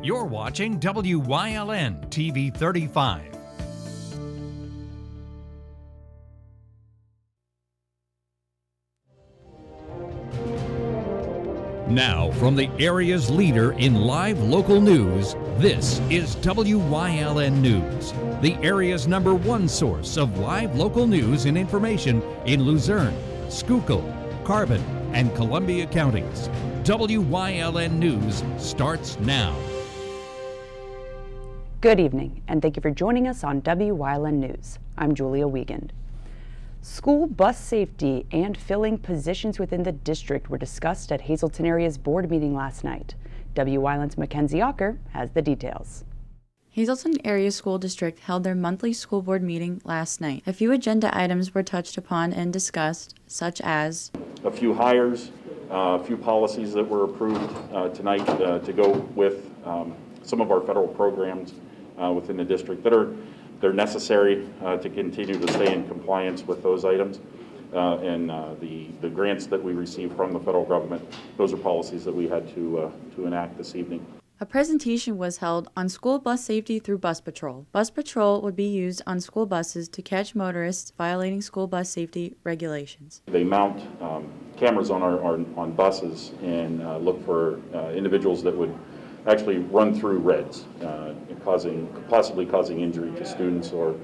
You're watching WYLN TV 35. Now, from the area's leader in live local news, this is WYLN News, the area's #1 source of live local news and information in Luzerne, Schuylkill, Carbon, and Columbia counties. WYLN News starts now. Good evening, and thank you for joining us on WYLN News. I'm Julia Wiegand. School bus safety and filling positions within the district were discussed at Hazelton area's board meeting last night. WYLN's Mackenzie Ocker has the details. Hazelton Area School District held their monthly school board meeting last night. A few agenda items were touched upon and discussed, such as a few hires, a few policies that were approved tonight to go with some of our federal programs within the district that they're necessary to continue to stay in compliance with those items. And the grants that we receive from the federal government, those are policies that we had to enact this evening. a presentation was held on school bus safety through bus patrol. Bus patrol would be used on school buses to catch motorists violating school bus safety regulations. They mount cameras on buses and look for individuals that would actually run through reds, possibly causing injury to students or,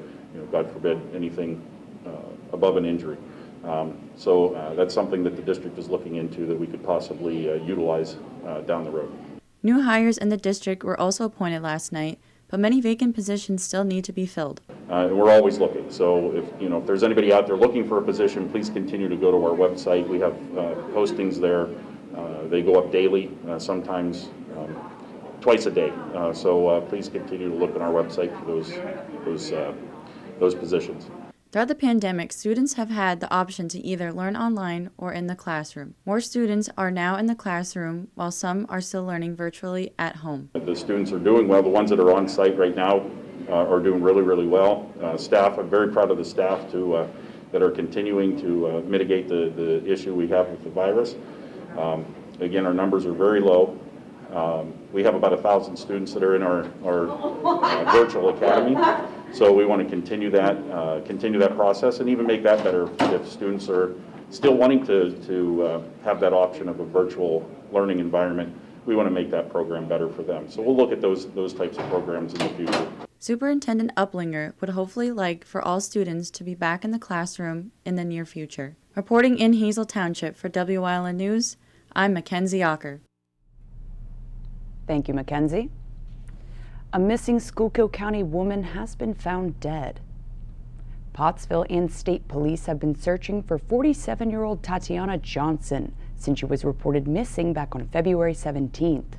God forbid, anything above an injury. So that's something that the district is looking into that we could possibly utilize down the road. New hires in the district were also appointed last night, but many vacant positions still need to be filled. And we're always looking. So if there's anybody out there looking for a position, please continue to go to our website. We have postings there. They go up daily, sometimes twice a day. So please continue to look on our website for those positions. Throughout the pandemic, students have had the option to either learn online or in the classroom. More students are now in the classroom, while some are still learning virtually at home. The students are doing well. The ones that are on site right now are doing really, really well. Staff, I'm very proud of the staff that are continuing to mitigate the issue we have with the virus. Again, our numbers are very low. We have about 1,000 students that are in our virtual academy. So we want to continue that process and even make that better if students are still wanting to have that option of a virtual learning environment. We want to make that program better for them. So we'll look at those types of programs in the future. Superintendent Uplinger would hopefully like for all students to be back in the classroom in the near future. Reporting in Hazel Township for WYLN News, I'm Mackenzie Ocker. Thank you, Mackenzie. A missing Schuylkill County woman has been found dead. Pottsville and state police have been searching for 47-year-old Tatiana Johnson since she was reported missing back on February 17th.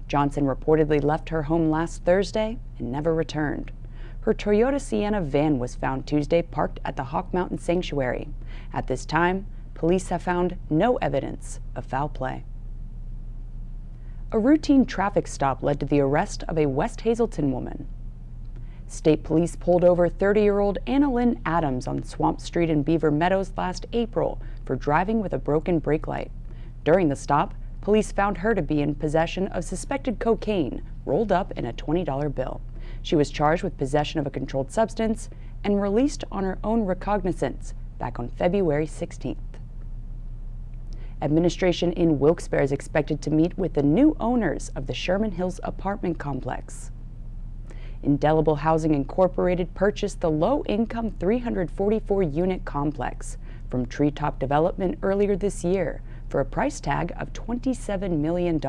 Johnson reportedly left her home last Thursday and never returned. Her Toyota Sienna van was found Tuesday parked at the Hawk Mountain Sanctuary. At this time, police have found no evidence of foul play. A routine traffic stop led to the arrest of a West Hazelton woman. State police pulled over 30-year-old Anna Lynn Adams on Swamp Street in Beaver Meadows last April for driving with a broken brake light. During the stop, police found her to be in possession of suspected cocaine rolled up in a $20 bill. She was charged with possession of a controlled substance and released on her own recognizance back on February 16th. Administration in Wilkes-Barre is expected to meet with the new owners of the Sherman Hills apartment complex. Indelible Housing Incorporated purchased the low-income 344-unit complex from Treetop Development earlier this year for a price tag of $27 million.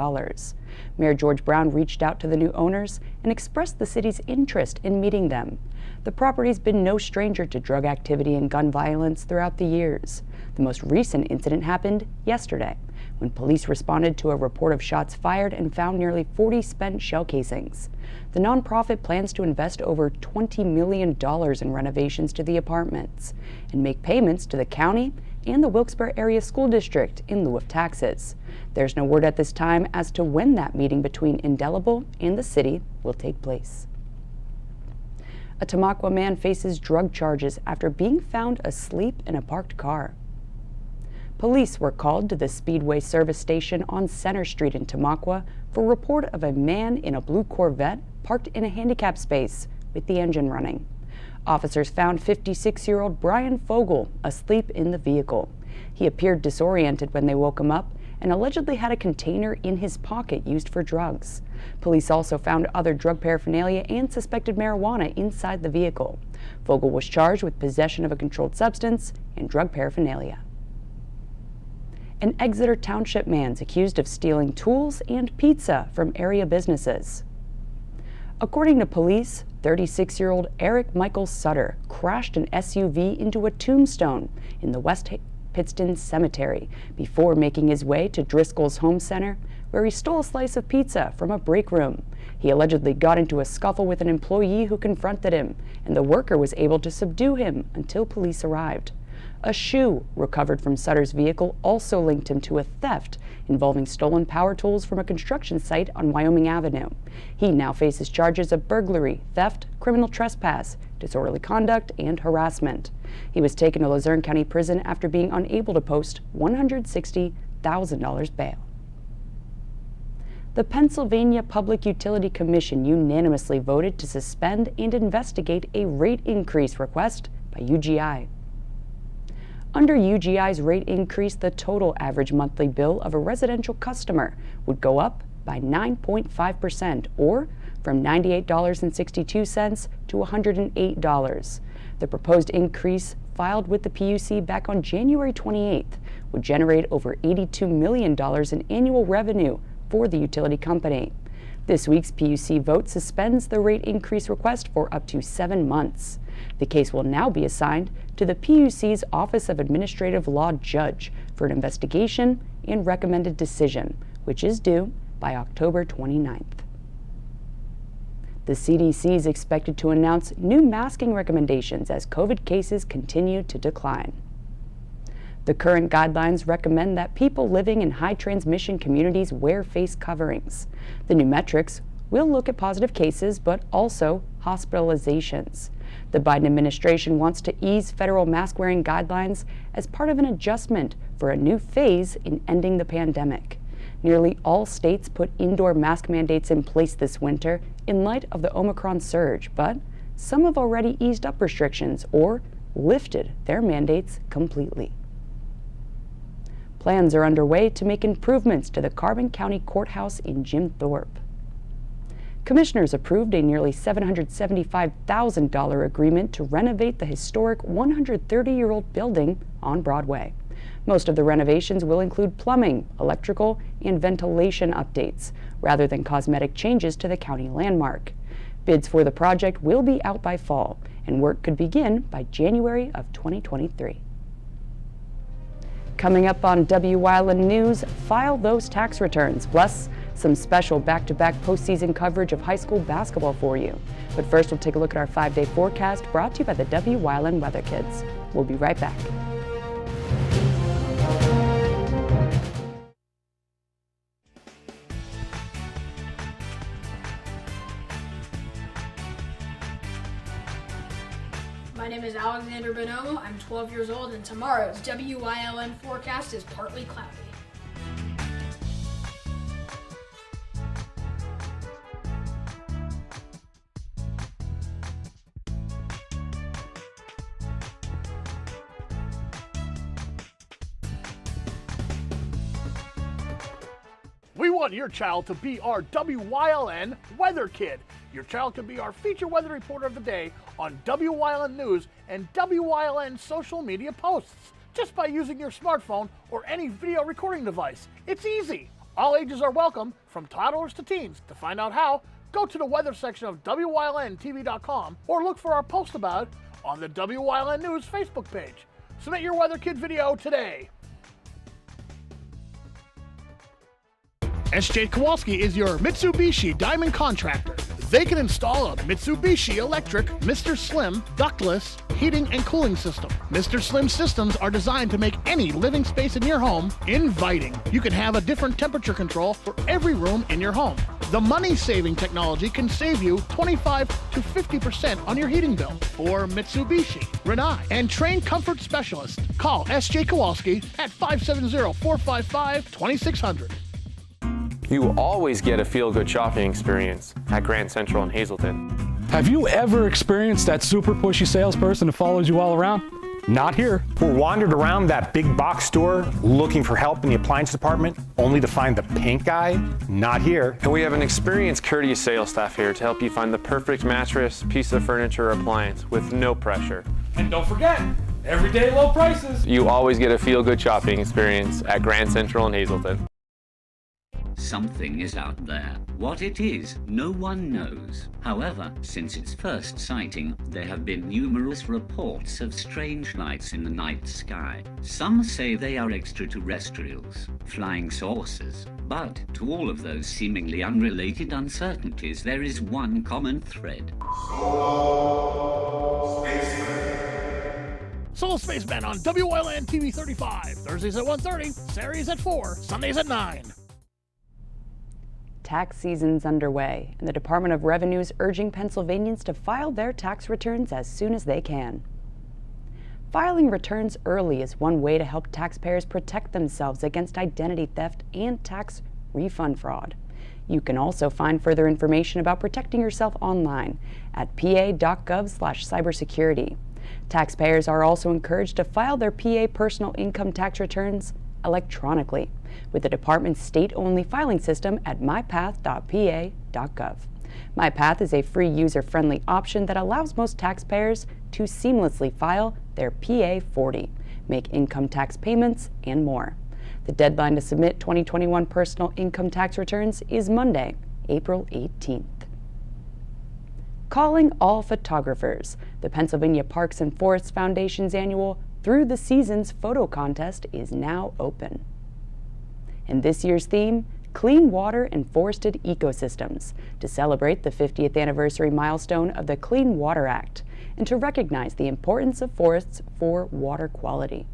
Mayor George Brown reached out to the new owners and expressed the city's interest in meeting them. The property's been no stranger to drug activity and gun violence throughout the years. The most recent incident happened yesterday, when police responded to a report of shots fired and found nearly 40 spent shell casings. The nonprofit plans to invest over $20 million in renovations to the apartments and make payments to the county and the Wilkes-Barre Area School District in lieu of taxes. There's no word at this time as to when that meeting between Indelible and the city will take place. A Tamaqua man faces drug charges after being found asleep in a parked car. Police were called to the Speedway service station on Center Street in Tamaqua for a report of a man in a blue Corvette parked in a handicap space with the engine running. Officers found 56-year-old Brian Fogel asleep in the vehicle. He appeared disoriented when they woke him up and allegedly had a container in his pocket used for drugs. Police also found other drug paraphernalia and suspected marijuana inside the vehicle. Fogel was charged with possession of a controlled substance and drug paraphernalia. An Exeter Township man's accused of stealing tools and pizza from area businesses. According to police, 36-year-old Eric Michael Sutter crashed an SUV into a tombstone in the West Pittston Cemetery before making his way to Driscoll's Home Center, where he stole a slice of pizza from a break room. He allegedly got into a scuffle with an employee who confronted him, and the worker was able to subdue him until police arrived. A shoe recovered from Sutter's vehicle also linked him to a theft involving stolen power tools from a construction site on Wyoming Avenue. He now faces charges of burglary, theft, criminal trespass, disorderly conduct, and harassment. He was taken to Luzerne County Prison after being unable to post $160,000 bail. The Pennsylvania Public Utility Commission unanimously voted to suspend and investigate a rate increase request by UGI. Under UGI's rate increase, the total average monthly bill of a residential customer would go up by 9.5%, or from $98.62 to $108. The proposed increase, filed with the PUC back on January 28th, would generate over $82 million in annual revenue for the utility company. This week's PUC vote suspends the rate increase request for up to 7 months. The case will now be assigned to the PUC's Office of Administrative Law Judge for an investigation and recommended decision, which is due by October 29th. The CDC is expected to announce new masking recommendations as COVID cases continue to decline. The current guidelines recommend that people living in high transmission communities wear face coverings. The new metrics will look at positive cases, but also hospitalizations. The Biden administration wants to ease federal mask-wearing guidelines as part of an adjustment for a new phase in ending the pandemic. Nearly all states put indoor mask mandates in place this winter in light of the Omicron surge, but some have already eased up restrictions or lifted their mandates completely. Plans are underway to make improvements to the Carbon County Courthouse in Jim Thorpe. Commissioners approved a nearly $775,000 agreement to renovate the historic 130-year-old building on Broadway. Most of the renovations will include plumbing, electrical, and ventilation updates, rather than cosmetic changes to the county landmark. Bids for the project will be out by fall, and work could begin by January of 2023. Coming up on Wyln News, file those tax returns, plus some special back-to-back postseason coverage of high school basketball for you. But first, we'll take a look at our 5-day forecast brought to you by the Wyln Weather Kids. We'll be right back. My name is Alexander Bonomo. I'm 12 years old, and tomorrow's Wyln forecast is partly cloudy. We want your child to be our Wyln Weather Kid. Your child can be our feature weather reporter of the day on Wyln News and Wyln social media posts, just by using your smartphone or any video recording device. It's easy. All ages are welcome, from toddlers to teens. To find out how, go to the weather section of WYLNTV.com or look for our post about it on the Wyln News Facebook page. Submit your Weather Kid video today. SJ Kowalski is your Mitsubishi Diamond Contractor. They can install a Mitsubishi electric Mr. Slim ductless heating and cooling system. Mr. Slim systems are designed to make any living space in your home inviting. You can have a different temperature control for every room in your home. The money-saving technology can save you 25 to 50% on your heating bill. For Mitsubishi, Rinnai, and trained comfort specialists, call S.J. Kowalski at 570-455-2600. You always get a feel-good shopping experience at Grand Central in Hazelton. Have you ever experienced that super pushy salesperson who follows you all around? Not here. Or wandered around that big box store looking for help in the appliance department, only to find the pink guy? Not here. And we have an experienced, courteous sales staff here to help you find the perfect mattress, piece of furniture, or appliance with no pressure. And don't forget, everyday low prices. You always get a feel-good shopping experience at Grand Central in Hazelton. Something is out there. What it is, no one knows. However, since its first sighting, there have been numerous reports of strange lights in the night sky. Some say they are extraterrestrials, flying saucers. But to all of those seemingly unrelated uncertainties, there is one common thread. Solo Spaceman on WYLN TV 35. Thursdays at 1:30, Saturdays at 4, Sundays at 9. Tax season's underway, and the Department of Revenue is urging Pennsylvanians to file their tax returns as soon as they can. Filing returns early is one way to help taxpayers protect themselves against identity theft and tax refund fraud. You can also find further information about protecting yourself online at pa.gov/cybersecurity. Taxpayers are also encouraged to file their PA personal income tax returns electronically with the department's state-only filing system at mypath.pa.gov. MyPath is a free user-friendly option that allows most taxpayers to seamlessly file their PA 40, make income tax payments, and more. The deadline to submit 2021 personal income tax returns is Monday, April 18th. Calling all photographers. The Pennsylvania Parks and Forests Foundation's annual Through the Seasons photo contest is now open. And this year's theme, Clean Water and Forested Ecosystems, to celebrate the 50th anniversary milestone of the Clean Water Act and to recognize the importance of forests for water quality.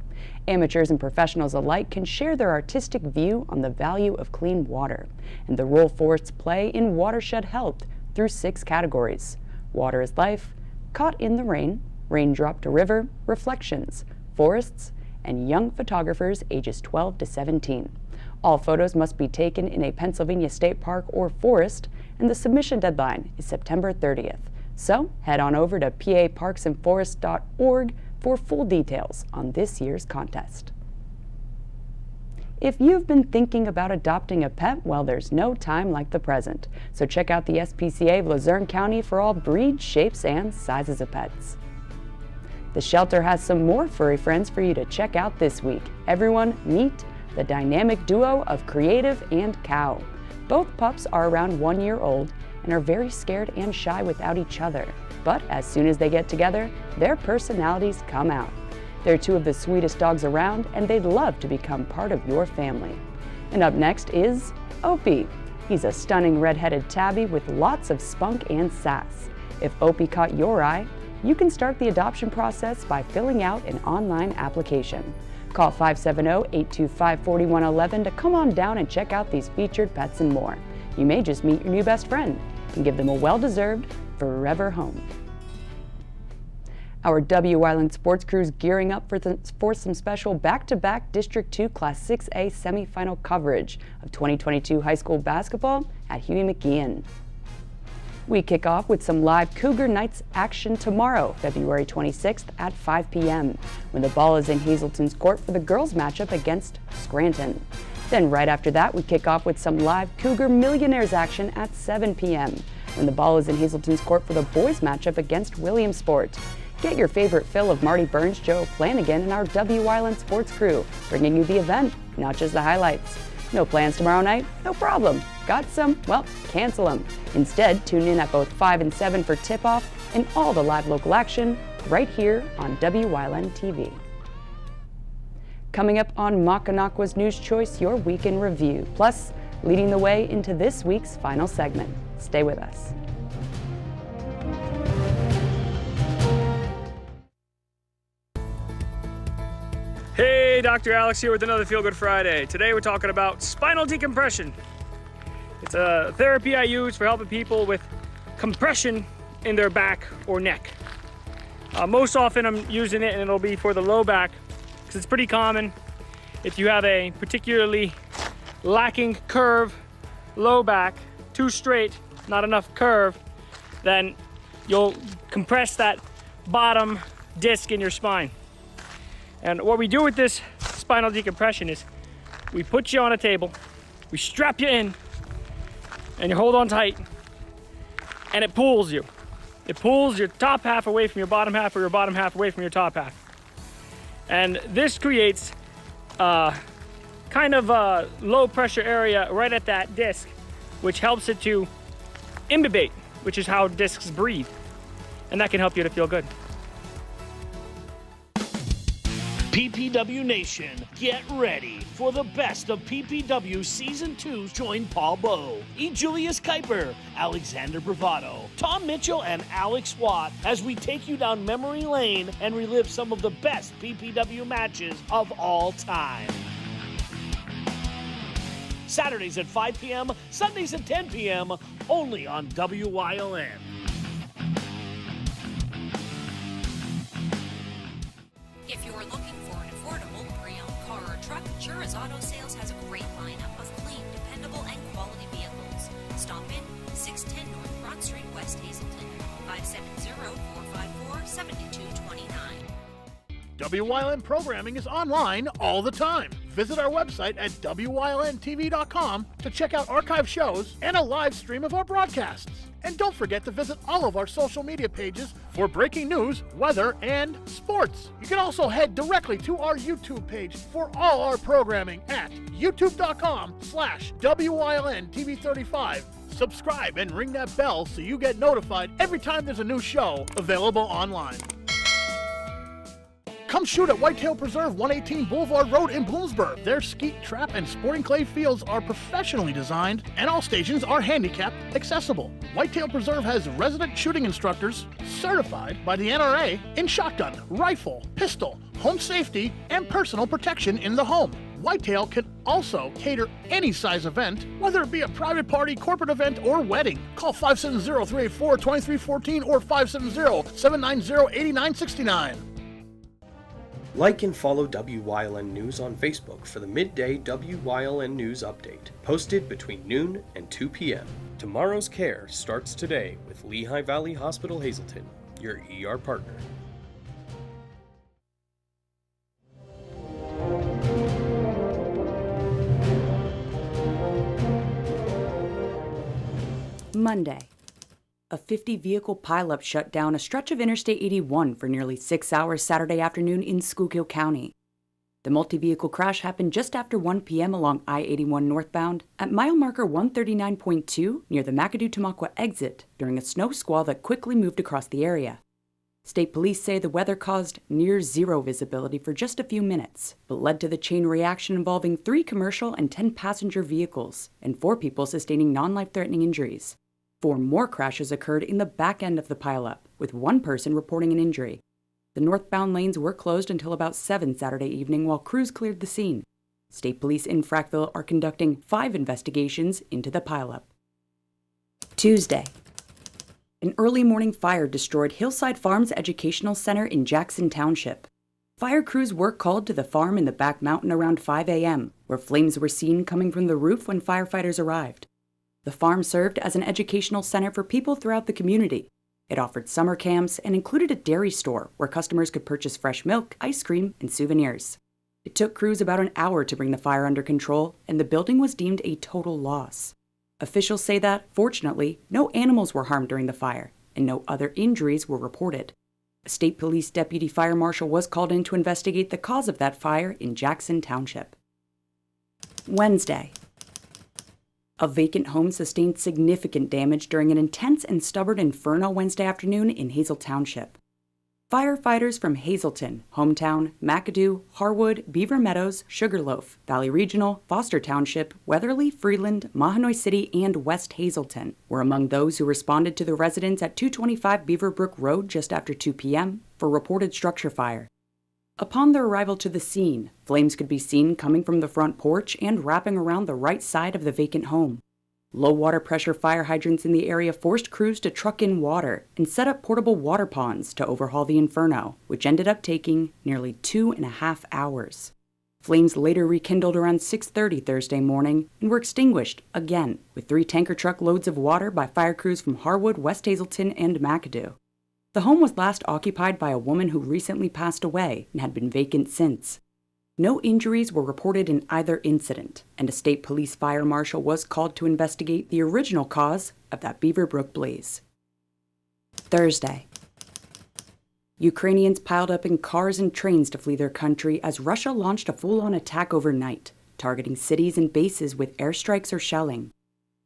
Amateurs and professionals alike can share their artistic view on the value of clean water and the role forests play in watershed health through 6 categories: Water is Life, Caught in the Rain, Raindrop to River, Reflections, Forests, and young photographers ages 12 to 17. All photos must be taken in a Pennsylvania state park or forest, and the submission deadline is September 30th. So head on over to paparksandforests.org for full details on this year's contest. If you've been thinking about adopting a pet, well, there's no time like the present. So check out the SPCA of Luzerne County for all breeds, shapes, and sizes of pets. The shelter has some more furry friends for you to check out this week. Everyone, meet the dynamic duo of Creative and Cow. Both pups are around 1 year old and are very scared and shy without each other. But as soon as they get together, their personalities come out. They're 2 of the sweetest dogs around, and they'd love to become part of your family. And up next is Opie. He's a stunning red-headed tabby with lots of spunk and sass. If Opie caught your eye, you can start the adoption process by filling out an online application. Call 570-825-4111 to come on down and check out these featured pets and more. You may just meet your new best friend and give them a well-deserved forever home. Our Wyln sports crew's gearing up for some special back-to-back District 2 Class 6A semifinal coverage of 2022 high school basketball at Huey McGeehan. We kick off with some live Cougar Nights action tomorrow, February 26th at 5 p.m. when the ball is in Hazelton's court for the girls' matchup against Scranton. Then right after that, we kick off with some live Cougar Millionaires action at 7 p.m. when the ball is in Hazelton's court for the boys' matchup against Williamsport. Get your favorite fill of Marty Burns, Joe Flanagan, and our Wyln sports crew, bringing you the event, not just the highlights. No plans tomorrow night? No problem. Got some? Well, cancel them. Instead, tune in at both 5 and 7 for tip-off and all the live local action right here on Wyln TV. Coming up on Mackinaca's News Choice, your weekend review, plus leading the way into this week's final segment. Stay with us. Hey, Dr. Alex here with another Feel Good Friday. Today we're talking about spinal decompression. It's a therapy I use for helping people with compression in their back or neck. Most often I'm using it and it'll be for the low back because it's pretty common. If you have a particularly lacking curve, low back, too straight, not enough curve, then you'll compress that bottom disc in your spine. And what we do with this spinal decompression is we put you on a table, we strap you in, and you hold on tight, and it pulls you. It pulls your top half away from your bottom half or your bottom half away from your top half. And this creates kind of a low pressure area right at that disc, which helps it to imbibate, which is how discs breathe. And that can help you to feel good. PPW Nation, get ready for the best of PPW Season 2. Join Paul Bowe, E. Julius Kuiper, Alexander Bravado, Tom Mitchell, and Alex Watt as we take you down memory lane and relive some of the best PPW matches of all time. Saturdays at 5 p.m., Sundays at 10 p.m., only on WYLN. If you're looking for an affordable pre-owned car or truck, Chura's Auto Sales has a great lineup of clean, dependable, and quality vehicles. Stop in 610 North Broad Street, West Hazelton, 570-454-7229. WYLN programming is online all the time. Visit our website at WYLNTV.com to check out archive shows and a live stream of our broadcasts. And don't forget to visit all of our social media pages for breaking news, weather, and sports. You can also head directly to our YouTube page for all our programming at youtube.com/WYLNTV35. Subscribe and ring that bell so you get notified every time there's a new show available online. Come shoot at Whitetail Preserve, 118 Boulevard Road in Bloomsburg. Their skeet, trap, and sporting clay fields are professionally designed, and all stations are handicap accessible. Whitetail Preserve has resident shooting instructors certified by the NRA in shotgun, rifle, pistol, home safety, and personal protection in the home. Whitetail can also cater any size event, whether it be a private party, corporate event, or wedding. Call 570-384-2314 or 570-790-8969. Like and follow WYLN News on Facebook for the midday WYLN News update, posted between noon and 2 p.m. Tomorrow's care starts today with Lehigh Valley Hospital Hazelton, your ER partner. Monday. A 50-vehicle pileup shut down a stretch of Interstate 81 for nearly 6 hours Saturday afternoon in Schuylkill County. The multi-vehicle crash happened just after 1 p.m. along I-81 northbound at mile marker 139.2 near the McAdoo-Tamaqua exit during a snow squall that quickly moved across the area. State police say the weather caused near-zero visibility for just a few minutes, but led to the chain reaction involving 3 commercial and 10 passenger vehicles and 4 people sustaining non-life-threatening injuries. 4 more crashes occurred in the back end of the pileup, with 1 person reporting an injury. The northbound lanes were closed until about 7 Saturday evening while crews cleared the scene. State police in Frackville are conducting 5 investigations into the pileup. Tuesday. An early morning fire destroyed Hillside Farms Educational Center in Jackson Township. Fire crews were called to the farm in the back mountain around 5 a.m., where flames were seen coming from the roof when firefighters arrived. The farm served as an educational center for people throughout the community. It offered summer camps and included a dairy store where customers could purchase fresh milk, ice cream, and souvenirs. It took crews about an hour to bring the fire under control, and the building was deemed a total loss. Officials say that, fortunately, no animals were harmed during the fire, and no other injuries were reported. A state police deputy fire marshal was called in to investigate the cause of that fire in Jackson Township. Wednesday. A vacant home sustained significant damage during an intense and stubborn inferno Wednesday afternoon in Hazel Township. Firefighters from Hazelton, Hometown, McAdoo, Harwood, Beaver Meadows, Sugarloaf, Valley Regional, Foster Township, Weatherly, Freeland, Mahanoy City, and West Hazelton were among those who responded to the residents at 225 Beaver Brook Road just after 2 p.m. for reported structure fire. Upon their arrival to the scene, flames could be seen coming from the front porch and wrapping around the right side of the vacant home. Low water pressure fire hydrants in the area forced crews to truck in water and set up portable water ponds to overhaul the Inferno, which ended up taking nearly 2.5 hours. Flames later rekindled around 6:30 Thursday morning and were extinguished again with 3 tanker truck loads of water by fire crews from Harwood, West Hazelton, and McAdoo. The home was last occupied by a woman who recently passed away and had been vacant since. No injuries were reported in either incident, and a state police fire marshal was called to investigate the original cause of that Beaver Brook blaze. Thursday. Ukrainians piled up in cars and trains to flee their country as Russia launched a full-on attack overnight, targeting cities and bases with airstrikes or shelling.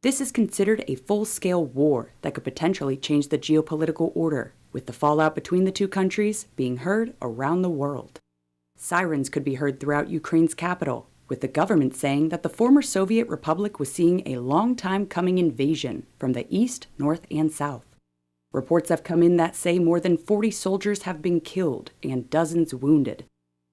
This is considered a full-scale war that could potentially change the geopolitical order, with the fallout between the two countries being heard around the world. Sirens could be heard throughout Ukraine's capital, with the government saying that the former Soviet Republic was seeing a long-time-coming invasion from the east, north, and south. Reports have come in that say more than 40 soldiers have been killed and dozens wounded.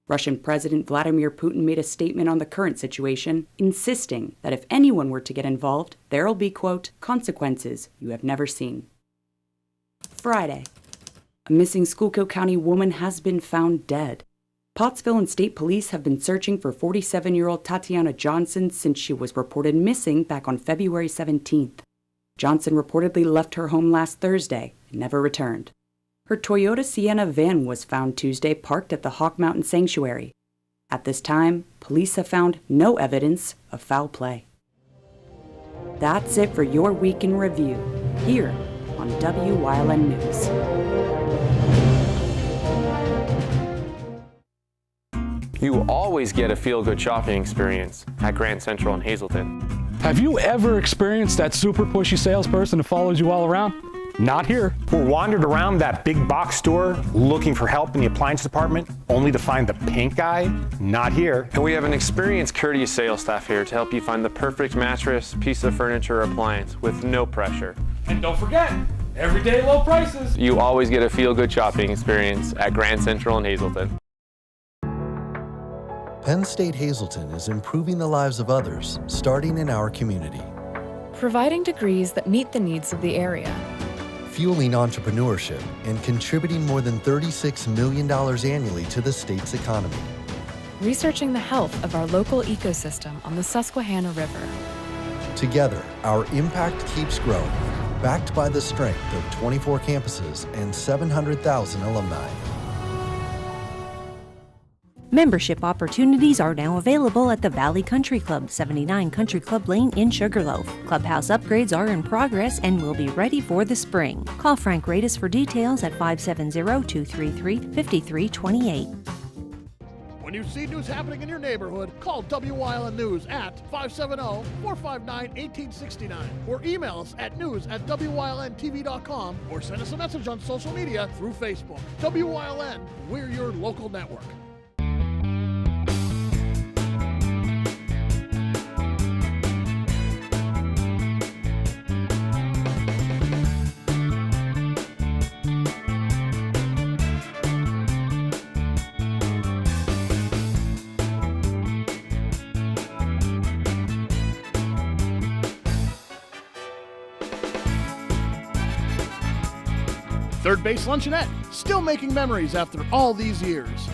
Russian President Vladimir Putin made a statement on the current situation, insisting that if anyone were to get involved, there'll be, quote, consequences you have never seen. Friday. A missing Schuylkill County woman has been found dead. Pottsville and state police have been searching for 47-year-old Tatiana Johnson since she was reported missing back on February 17th. Johnson reportedly left her home last Thursday and never returned. Her Toyota Sienna van was found Tuesday parked at the Hawk Mountain Sanctuary. At this time, police have found no evidence of foul play. That's it for your week in review, here on Wyln News. You always get a feel-good shopping experience at Grand Central in Hazelton. Have you ever experienced that super pushy salesperson who follows you all around? Not here. Or wandered around that big box store looking for help in the appliance department, only to find the pink guy? Not here. And we have an experienced, courteous sales staff here to help you find the perfect mattress, piece of furniture, or appliance with no pressure. And don't forget, everyday low prices. You always get a feel-good shopping experience at Grand Central in Hazelton. Penn State Hazelton is improving the lives of others, starting in our community. Providing degrees that meet the needs of the area. Fueling entrepreneurship and contributing more than $36 million annually to the state's economy. Researching the health of our local ecosystem on the Susquehanna River. Together, our impact keeps growing, backed by the strength of 24 campuses and 700,000 alumni. Membership opportunities are now available at the Valley Country Club, 79 Country Club Lane in Sugarloaf. Clubhouse upgrades are in progress and will be ready for the spring. Call Frank Radis for details at 570-233-5328. When you see news happening in your neighborhood, call Wyln News at 570-459-1869 or email us at news@wylntv.com or send us a message on social media through Facebook. Wyln, we're your local network. Third Base Luncheonette, still making memories after all these years.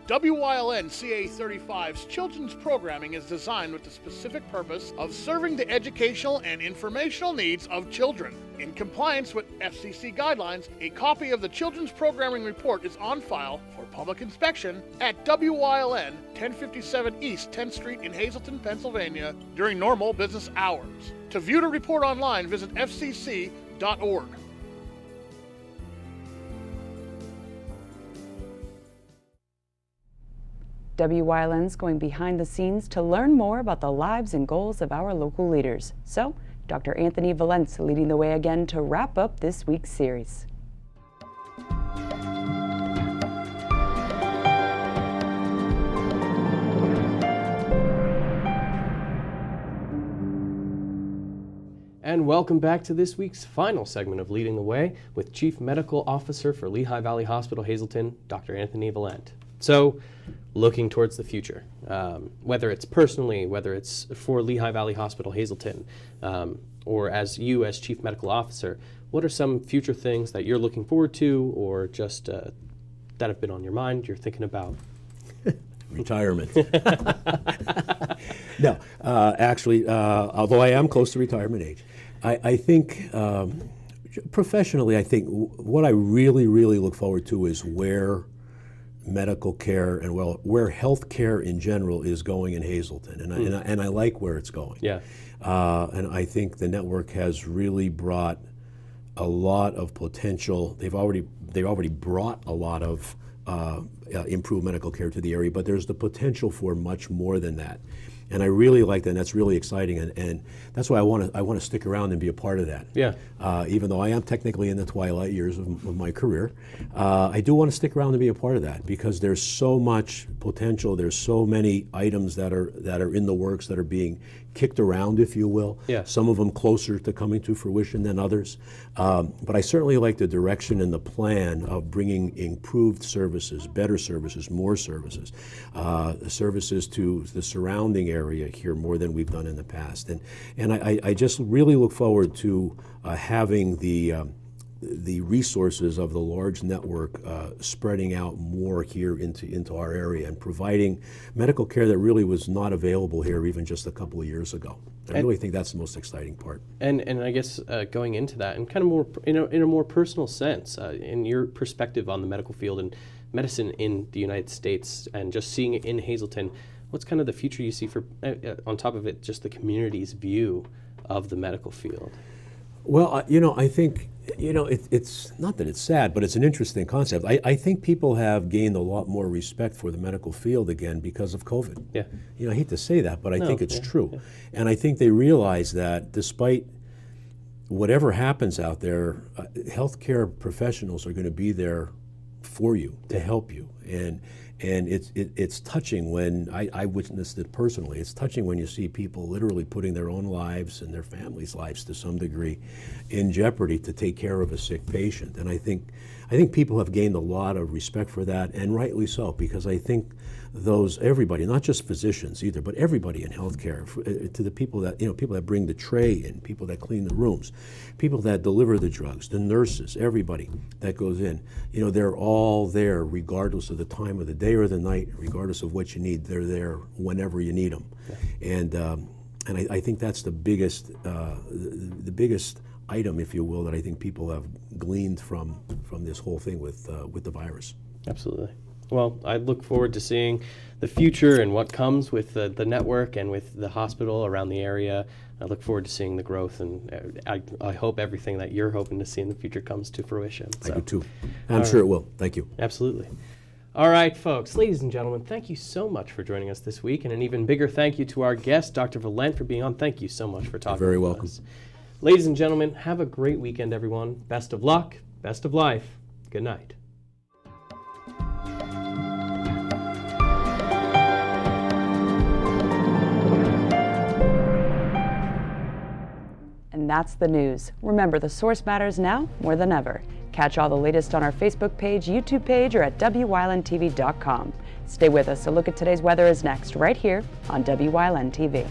WYLN CA35's children's programming is designed with the specific purpose of serving the educational and informational needs of children. In compliance with FCC guidelines, a copy of the Children's Programming Report is on file for public inspection at WYLN 1057 East 10th Street in Hazelton, Pennsylvania during normal business hours. To view the report online, visit fcc.org. WYLN's going behind the scenes to learn more about the lives and goals of our local leaders. So, Dr. Anthony Valence leading the way again to wrap up this week's series. And welcome back to this week's final segment of Leading the Way with Chief Medical Officer for Lehigh Valley Hospital Hazelton, Dr. Anthony Valent. So, looking towards the future, whether it's personally, whether it's for Lehigh Valley Hospital, Hazelton, or as you as Chief Medical Officer, what are some future things that you're looking forward to, or just that have been on your mind, you're thinking about? Retirement. No, actually, although I am close to retirement age, I think professionally, I think what I really, really look forward to is where medical care and where health care in general is going in Hazelton, and I like where it's going. Yeah. And I think the network has really brought a lot of potential. They've already brought a lot of improved medical care to the area, but there's the potential for much more than that. And I really like that, and that's really exciting, and that's why I want to stick around and be a part of that. Yeah. Even though I am technically in the twilight years of my career, I do want to stick around and be a part of that, because there's so much potential. There's so many items that are in the works that are being kicked around, if you will. Yeah. Some of them closer to coming to fruition than others. But I certainly like the direction and the plan of bringing improved services, better services, more services, services to the surrounding area here more than we've done in the past. And I just really look forward to having the resources of the large network spreading out more here into our area and providing medical care that really was not available here even just a couple of years ago. I really think that's the most exciting part. And I guess going into that, and kind of more in a more personal sense, in your perspective on the medical field and medicine in the United States, and just seeing it in Hazelton, what's kind of the future you see for, on top of it, just the community's view of the medical field? Well, I think, it's not that it's sad, but it's an interesting concept. I think people have gained a lot more respect for the medical field again because of COVID. Yeah. I hate to say that, but I think it's true. Yeah. And I think they realize that despite whatever happens out there, healthcare professionals are going to be there for you, to help you. And it's touching when I witnessed it personally. It's touching when you see people literally putting their own lives and their families' lives to some degree in jeopardy to take care of a sick patient. And I think people have gained a lot of respect for that, and rightly so, because I think everybody, not just physicians either, but everybody in healthcare, to the people that people that bring the tray in, people that clean the rooms, people that deliver the drugs, the nurses, everybody that goes in, they're all there regardless of the time of the day or the night, regardless of what you need. They're there whenever you need them. Yeah. And I think that's the biggest item, if you will, that I think people have gleaned from this whole thing with the virus. Absolutely. Well, I look forward to seeing the future and what comes with the network and with the hospital around the area. I look forward to seeing the growth, and I hope everything that you're hoping to see in the future comes to fruition. I do too. I'm sure it will. Thank you. Absolutely. All right, folks, ladies and gentlemen, thank you so much for joining us this week, and an even bigger thank you to our guest, Dr. Wyln, for being on. Thank you so much for talking. You're very welcome. Us. Ladies and gentlemen, have a great weekend, everyone. Best of luck, best of life. Good night. And that's the news. Remember, the source matters now more than ever. Catch all the latest on our Facebook page, YouTube page, or at WYLNTV.com. Stay with us. A look at today's weather is next, right here on WYLN TV.